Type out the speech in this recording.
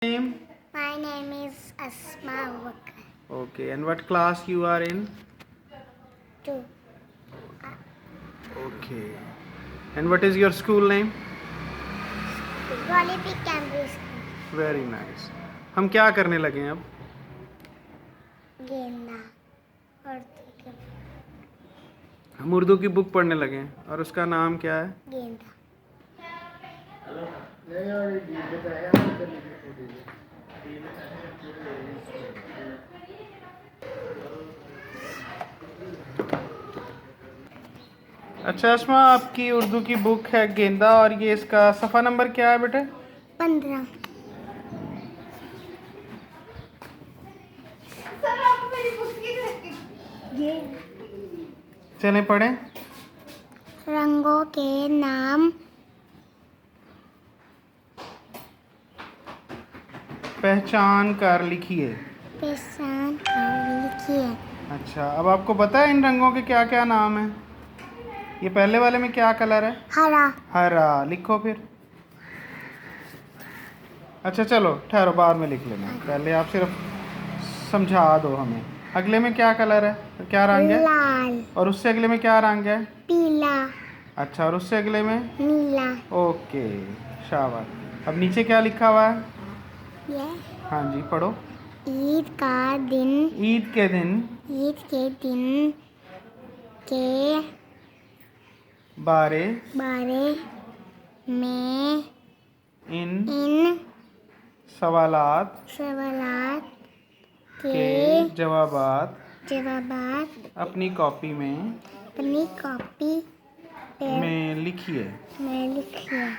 Name? My name is Asma Wakar. Okay, and what class you are in? 2. Okay. And what is your school name? Olympic Cambridge School. Very nice. हम क्या करने लगे हैं अब? गेंदा और हम उर्दू की बुक पढ़ने लगे हैं और उसका नाम क्या है? गेंदा. अच्छा अस्मा, आपकी उर्दू की बुक है गेंदा और ये इसका सफ़ा नंबर क्या है बेटे? 15. चलें पढ़ें. रंगों के नाम पहचान कर लिखिए. पहचान कर लिखिए. अच्छा, अब आपको पता है इन रंगों के क्या क्या नाम हैं? ये पहले वाले में क्या कलर है? हरा. हरा. लिखो फिर. अच्छा चलो ठहरो, बाद में लिख लेना, पहले आप सिर्फ समझा दो हमें. अगले में क्या कलर है, क्या रंग है? लाल. और उससे अगले में क्या रंग है? पीला. अच्छा, और उससे अगले में? नीला. ओके, शाबाश. अब नीचे क्या लिखा हुआ है? ये हाँ जी पढ़ो. ईद का दिन. ईद के दिन ईद के दिन के बारे बारे में इन इन सवालात सवालात के के जवाबात जवाबात अपनी कॉपी में अपनी कॉपी लिखिए. में लिखिए.